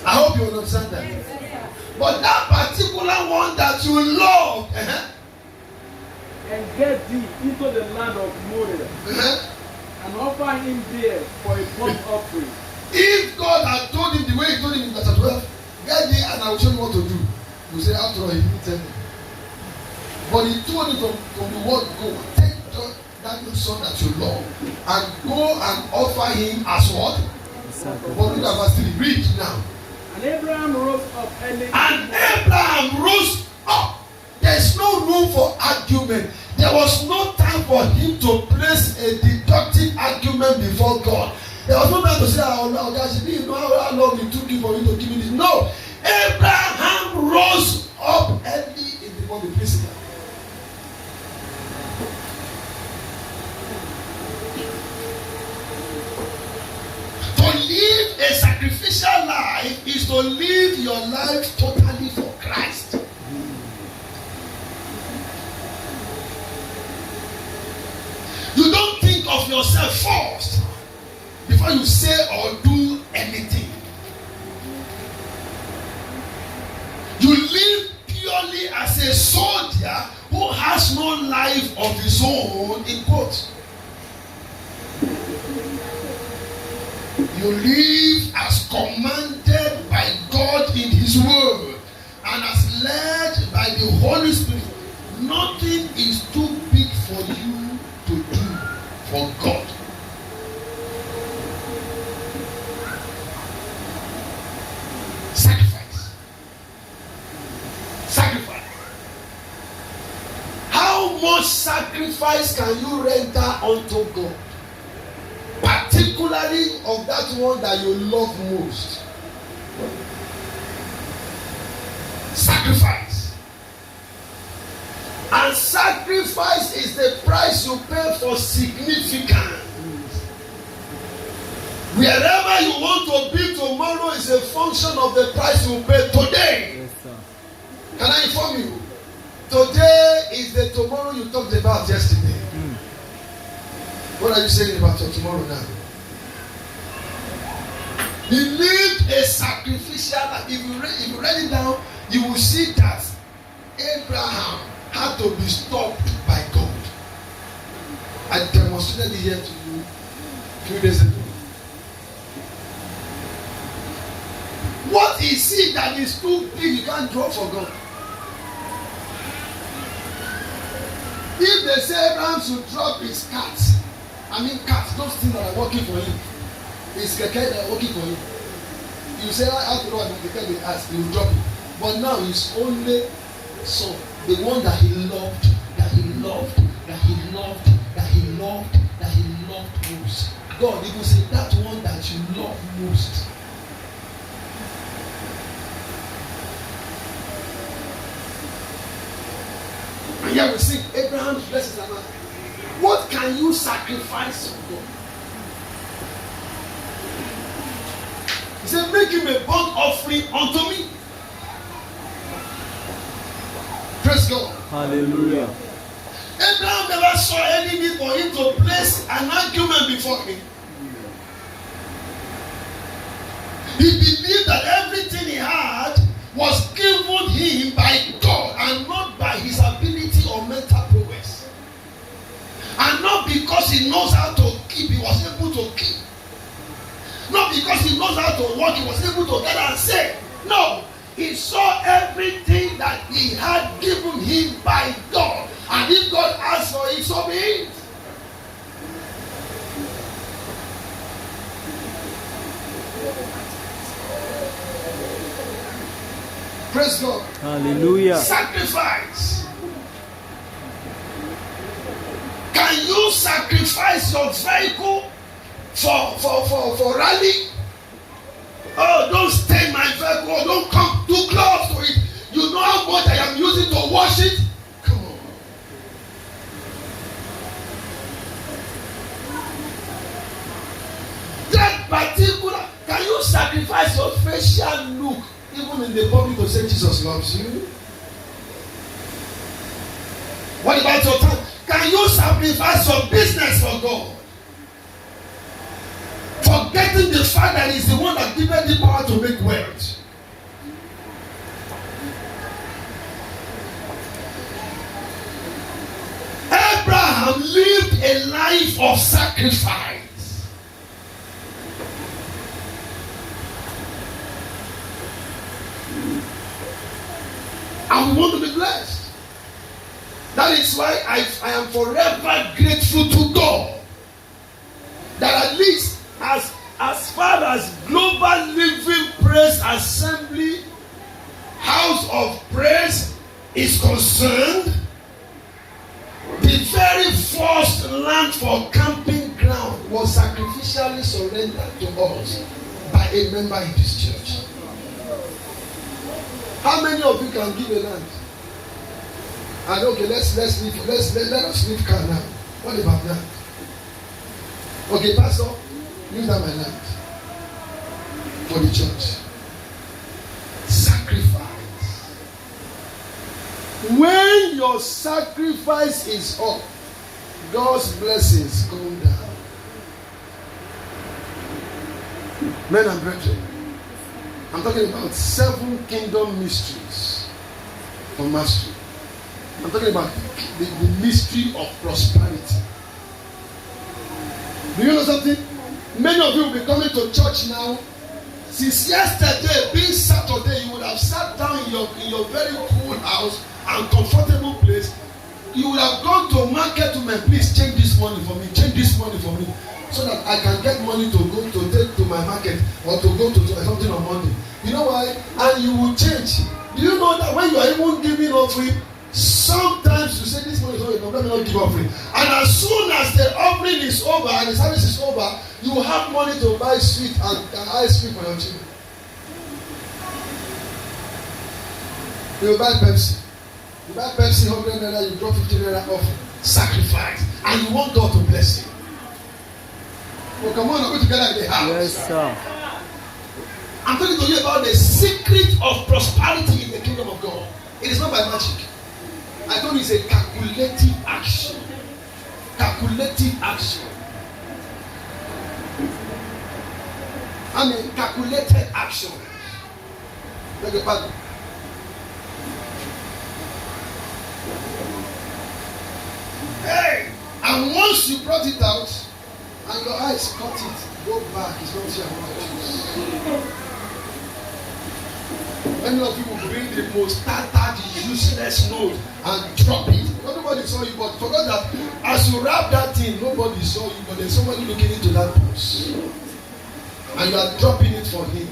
S1: I hope you understand that. But that particular one that you loved,
S2: and get thee into the land of Moriah, and offer him there for a burnt offering.
S1: If God had told him the way he told him in chapter 12, get there and I will show you what to do. You say, after all, he didn't tell him. But he told him from the word go, take that your son that you love and go and offer him as what? But look at verse 3. Read now.
S2: And Abraham rose up early.
S1: And Abraham rose up. There's no room for argument. There was no time for him to place a deductive argument before God. There was no time to say, oh Lord, you know how long it took you for you to give me this. No. Abraham rose up early in the morning. Please. To live a sacrificial life is to live your life totally for Christ. You don't think of yourself first before you say or do anything. You live purely as a soldier who has no life of his own, in quotes. You live as commanded by God in His Word and as led by the Holy Spirit. Nothing is too big for you to do for God. Sacrifice. Sacrifice. How much sacrifice can you render unto God? Particularly of that one that you love most. Sacrifice. And sacrifice is the price you pay for significance. Wherever you want to be tomorrow is a function of the price you pay today.
S2: Yes, sir.
S1: Can I inform you? Today is the tomorrow you talked about yesterday. What are you saying about your tomorrow now? He lived a sacrificial life. If you read it down, you will see that Abraham had to be stopped by God. I demonstrated it here to you a few days ago. What is it that is too big you can't draw for God? If they say Abraham should drop his cats, cats, those things that are working for him, his keke that are working for him. You say, after all, the keke will ask, he will drop it. But now his only son, the one that he loved, that he loved, that he loved, that he loved, that he loved most. God even say, that one that you love most. And here we see Abraham's blessings and what can you sacrifice for God? He said, make him a burnt offering unto me. Praise God.
S2: Hallelujah.
S1: Abraham never saw any need for him to place an argument before him. He believed that everything he had was given him by God and not by his ability or mental prowess. And not because he knows how to keep, he was able to keep. Not because he knows how to work, he was able to get and say. No, he saw everything that he had given him by God. And if God asked for it, so be it. Praise God.
S2: Hallelujah.
S1: Sacrifice. Can you sacrifice your vehicle for rally? Oh, don't stain my vehicle. Don't come too close to it. You know how much I am using to wash it? Come on. That particular, can you sacrifice your facial look even in the public to say Jesus loves you? What about your time? Can you sacrifice your business for God? Forgetting the fact that He's the one that gives the power to make wealth. Abraham lived a life of sacrifice. And we want to be blessed. That is why I am forever grateful to God that at least as far as Global Living Praise Assembly House of Praise is concerned, the very first land for camping ground was sacrificially surrendered to us by a member in this church. How many of you can give a land? And okay, let us leave car now. What about that? Okay, Pastor, use that my land for the church. Sacrifice. When your sacrifice is up, God's blessings come down. Men and brethren, I'm talking about 7 kingdom mysteries for mastery. I'm talking about the mystery of prosperity. Do you know something? Many of you will be coming to church now. Since yesterday, being Saturday, you would have sat down in your very cool house and comfortable place. You would have gone to market woman, please change this money for me, change this money for me, so that I can get money to go to take to my market or to go to something on Monday. You know why? And you will change. Do you know that when you are even giving offering, sometimes you say this money is not enough, let me not give offering. And as soon as the offering is over and the service is over, you will have money to buy sweet and ice cream for your children. You will buy Pepsi. You buy Pepsi 100 naira, you drop 50 naira off. Sacrifice. And you want God to bless you. Well, come on, let's go together in the house.
S2: Yes, sir.
S1: I'm talking to you about the secret of prosperity in the kingdom of God. It is not by magic. I told you it's a calculative action. Calculative action. I mean, calculated action. Beg your pardon. Hey! And once you brought it out, and your eyes caught it, go back. It's not your choose. Many of you will bring the most tattered, useless note and drop it. Nobody saw you, but forgot that as you wrap that thing, nobody saw you, but there's somebody looking into that purse. And you are dropping it for him,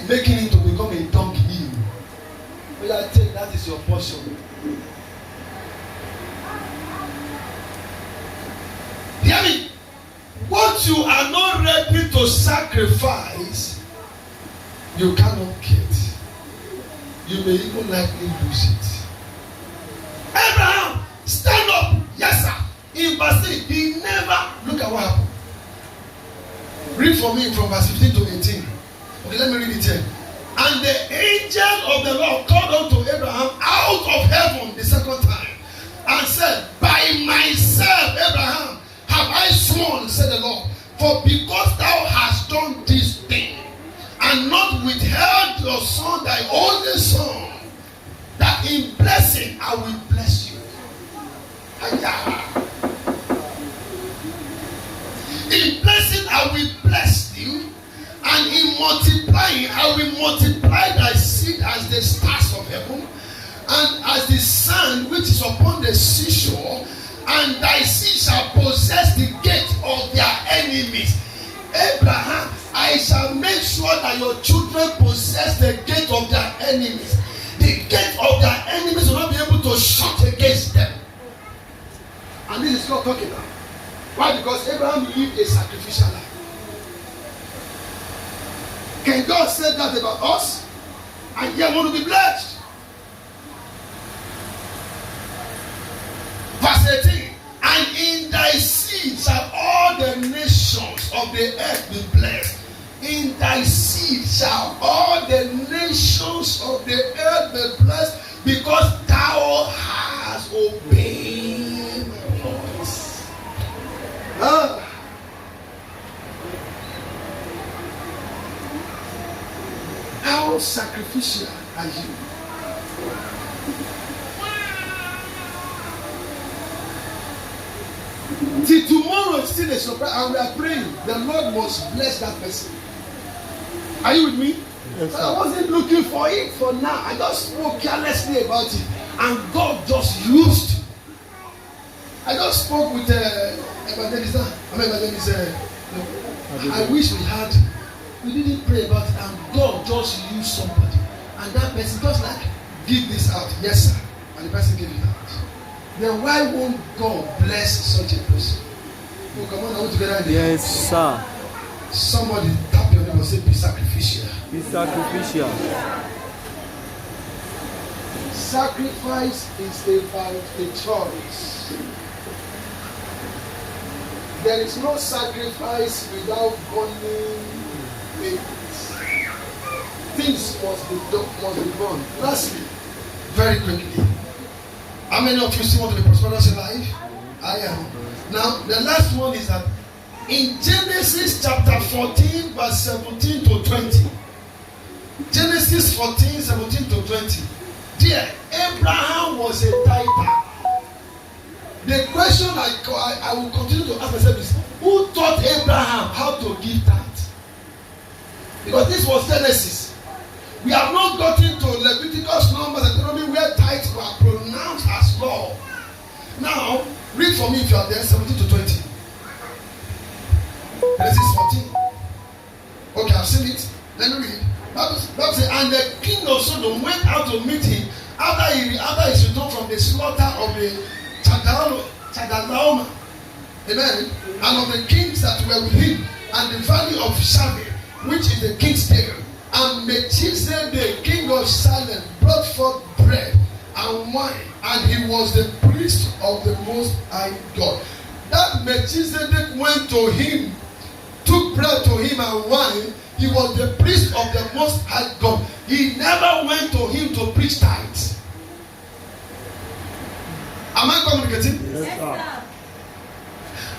S1: making it to become a donkey. But I take that is your portion. Hear me? What you are not ready to sacrifice, you cannot get. You may even likely lose it. Abraham, stand up. Yes, sir. In verse 8, he never, look at what happened. Read for me from verse 15 to 18. Okay, let me read it here. And the angel of the Lord called unto Abraham out of heaven the second time and said, by myself, Abraham, have I sworn, said the Lord, for because thou hast done this thing, and not withheld your son, thy only son, that in blessing I will bless you. In blessing I will bless you, and in multiplying I will multiply thy seed as the stars of heaven, and as the sand which is upon the seashore, and thy seed shall possess the gate of their enemies. Abraham, I shall make sure that your children possess the gate of their enemies. The gate of their enemies will not be able to shut against them. And this is not talking about. Why? Because Abraham lived a sacrificial life. Can God say that about us? And yet want to be blessed? Verse 18. And in thy seed shall all the nations of the earth be blessed. In thy seed shall all the nations of the earth be blessed, because thou hast obeyed my voice. How sacrificial are you? Till tomorrow is still a surprise, and we are praying the Lord must bless that person. Are you with me?
S2: Yes,
S1: I wasn't looking for it for now. I just spoke carelessly about it, and God just used it. I just spoke with evangelist. I wish we didn't pray about it, and God just used somebody, and that person just like give this out, yes sir, and the person gave it out. Then why won't God bless such a person? Oh, come on, I want to get out there.
S2: Yes, sir.
S1: Somebody tap your name and say, be sacrificial.
S2: Be sacrificial.
S1: Sacrifice is about a choice. There is no sacrifice without burning things. Things must be done. Lastly, very quickly, how many of you still want to be prosperous in life? I am. Now, the last one is that in Genesis chapter 14, verse 17 to 20. Genesis 14, 17 to 20. Dear, Abraham was a tither. The question I will continue to ask myself is, who taught Abraham how to give tithe? Because this was Genesis. We have not gotten to Leviticus, Numbers, and Deuteronomy where tithes were pronounced as law. Now, read for me if you are there, 17 to 20. Genesis 14. Okay, I've seen it. Let me read. Bible says, and the king of Sodom went out to meet him after his return from the slaughter of the Chedorlaomer. Amen. And of the kings that were with him, and the valley of Shaveh, which is the king's tale. And Melchizedek, the king of Salem, brought forth bread and wine, and he was the priest of the Most High God. That Melchizedek went to him, took bread to him and wine. He was the priest of the Most High God. He never went to him to preach tithes. Am I communicating?
S2: Yes, sir.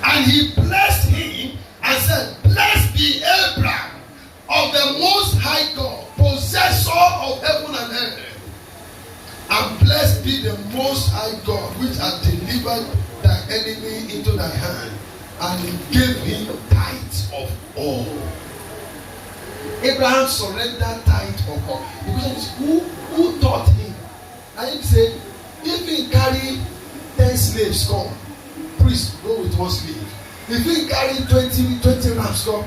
S1: And he blessed him and said, blessed be Abraham of the Most High God, possessor of heaven and earth. And blessed be the Most High God, which hath delivered thy enemy into thy hand. And he gave him tithes of all. Abraham surrendered tithe of all. The question is, who taught him? And he said, if he carry 10 slaves come, priest go with one slave. If he carry 20 rams come,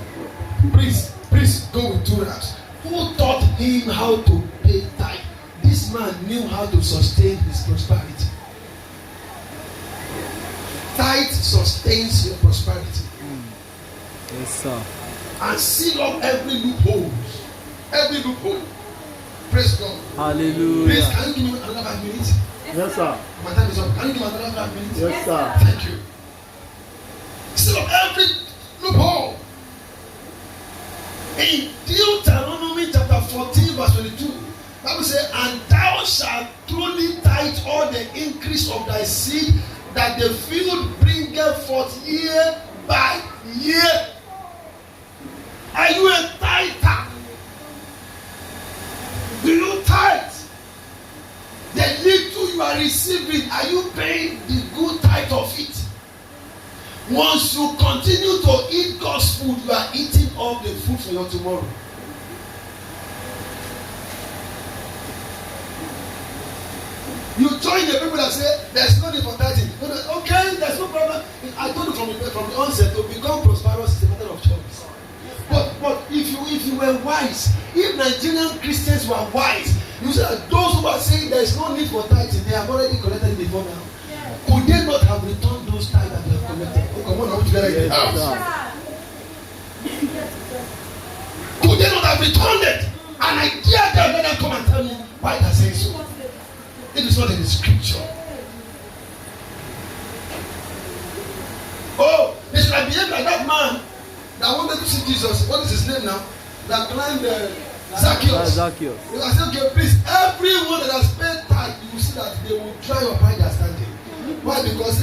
S1: priest go with 2 rams. Who taught him how to pay tithe? This man knew how to sustain his prosperity. Tithe sustains your prosperity.
S2: Yes, sir.
S1: And seal up every loophole. Every loophole. Praise God.
S2: Hallelujah.
S1: Please, can you give me another 5 minutes?
S2: Yes, sir.
S1: My time is up. Can you give me another 5 minutes?
S2: Yes, sir.
S1: Thank you. Seal up every loophole. In Deuteronomy chapter 14, verse 22, Bible says, and thou shalt truly tithe all the increase of thy seed, that the field bringeth forth year by year. Are you a tither? Do you tithe? The little you are receiving, are you paying the good tithe of it? Once you continue to eat God's food, you are eating all the food for your tomorrow. You join the people that say there's no need for tithing. Okay, there's no problem. I told you from the onset, to become prosperous is a matter of choice. But if you were wise, if Nigerian Christians were wise, you say that those who are saying there is no need for tithing, they have already collected it before now. Yeah. Could they not have returned those tithes that they have collected? Oh, come on, I want you to get Could they not have returned it? And I dare them, let them come and tell me why they say so. It is not in the scripture. Oh, they should have behaved like that man that wanted to see Jesus. What is his name now? That climbed Zacchaeus. They will say, okay, please, everyone that has paid tithe, you will see that they will try your pride their standing. Why? Because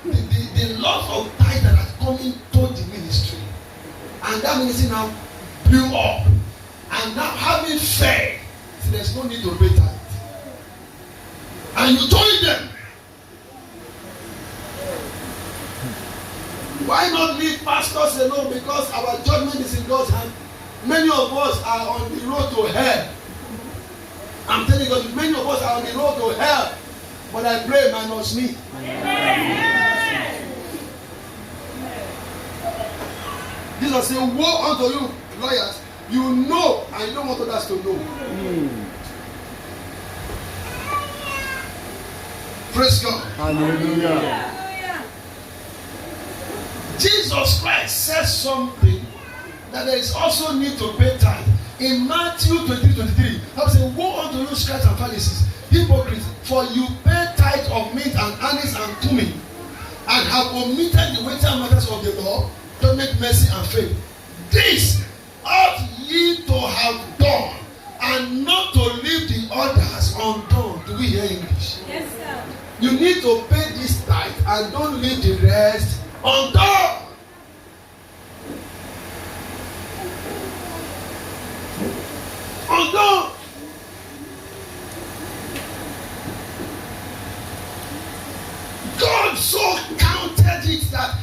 S1: the love of tithe that has come into the ministry, and that ministry now blew up, and now having faith, so there's no need to pay tithe. And you join them. Why not leave pastors alone? Because our judgment is in God's hand. Many of us are on the road to hell. I'm telling you, many of us are on the road to hell. But I pray minus me. Jesus said, woe unto you, lawyers. You know, and you don't want others to know. Praise God.
S2: Hallelujah.
S1: Jesus Christ says something that there is also need to pay tithe. In Matthew 23, I say, woe unto you, scribes and Pharisees, hypocrites, for you pay tithe of mint and anise and cumin, and have omitted the weightier matters of the law, judgment, mercy, and faith. This ought ye to have done, and not to leave the others undone. Do we hear English?
S3: Yes, sir.
S1: You need to pay this tithe and don't leave the rest undone. Undone. God so counted it that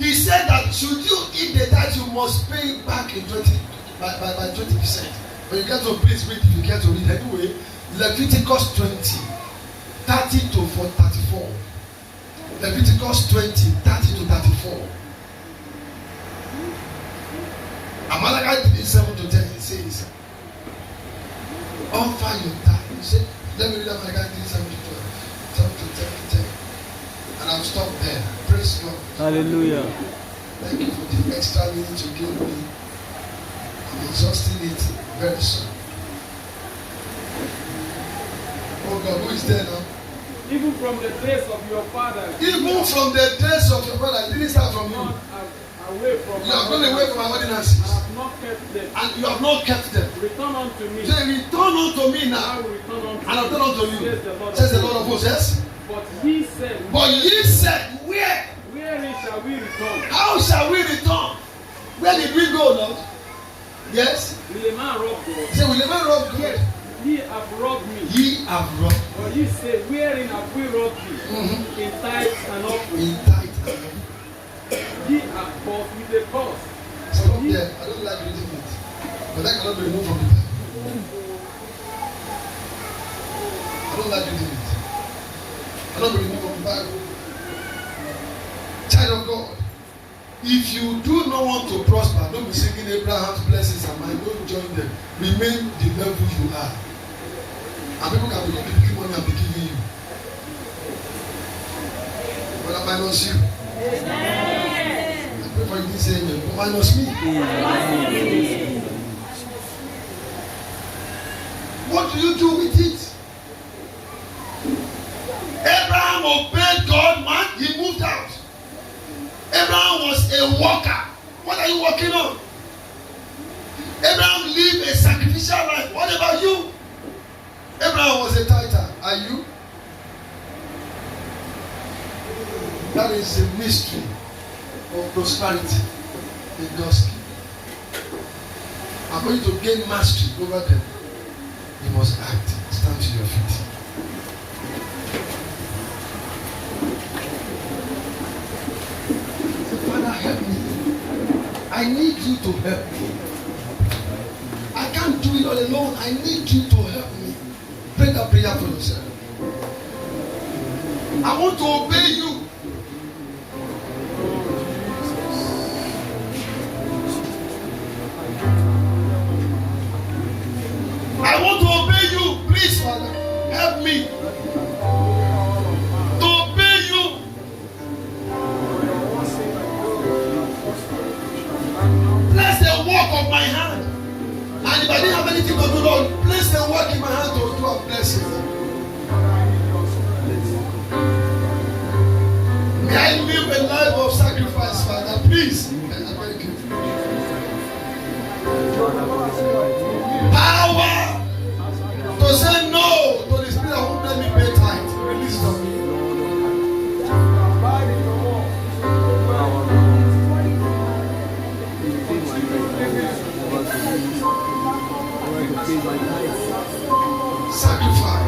S1: he said that should you eat the tithe, you must pay it back in 20% by 20%. When you get to please read, if you get to read anyway, Leviticus 20. 30 to 34. Leviticus 20, 30 to 34. Malachi 3, 7 to 10, it says, offer your tithe. You say, let me read Malachi 3, 7 to 12. 7 to 10. And I'll stop there. Praise God.
S2: Hallelujah.
S1: Thank you for the extra minute you gave me. I'm exhausting it very soon. Oh God, who is there now?
S2: Even from the days of your fathers.
S1: Even from the days of your father, it didn't start from you.
S2: Away from
S1: you have gone away from our ordinances.
S2: I have not kept them.
S1: And you have not kept them.
S2: Return unto me.
S1: Say, return unto me now.
S2: I will return unto
S1: and I'll return unto you.
S2: Says
S1: the Lord of hosts. Yes?
S2: But he said,
S1: where?
S2: Wherein shall we return?
S1: How shall we return? Where did we go, Lord? Yes?
S2: Will a man rob God?
S1: Say, will a man rob God?
S2: Ye have robbed me.
S1: Ye have robbed.
S2: But ye say, wherein have we robbed you?
S1: Mm-hmm.
S2: In tithes and offerings.
S1: In tithes and offerings.
S2: Ye have bought with a cost.
S1: Stop there. I don't like reading it. But that cannot be removed from the Bible. I don't like reading it. I don't be removed from the Bible. Child of God, if you do not want to prosper, don't be singing Abraham's blessings and mine. Don't join them. Remain the level you are. And people can be giving money and be giving you. But I minus you. I pray for you this amen. But minus me. What do you do with it? Abraham obeyed God, man. He moved out. Abraham was a worker. What are you working on? Abraham lived a sacrificial life. What about you? Abraham was a tither. Are you? That is a mystery of prosperity in God's kingdom. I'm going to gain mastery over them. You must act. Stand to your feet. Father, help me. I need you to help me. I can't do it all alone. I need you to help me. Pray that prayer for yourself. I want to obey you. I want to obey you. Please, Father, help me to obey you. Bless the work of my hand. And if I didn't have anything to do, Lord, place the work in my hand to do a blessing. May I live a life of sacrifice, Father. Please. Thank you. Power to say no to the spirit of who let me pay tithe. Release it on me. Sacrifice.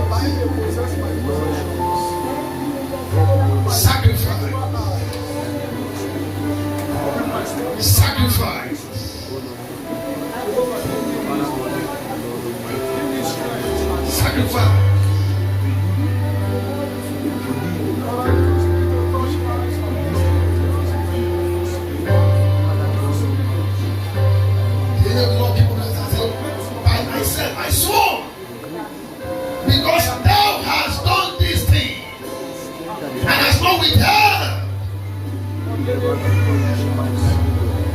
S1: Sacrifice. Sacrifice. Sacrifice. By myself, I swore, because thou hast done this thing and hast not withheld.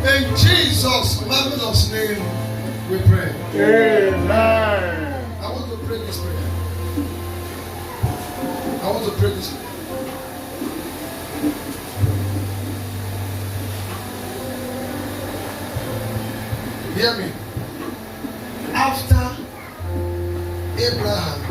S1: In Jesus' marvelous name, we pray.
S2: Amen.
S1: I want to pray this prayer. I want to pray this prayer. Hear me. After Abraham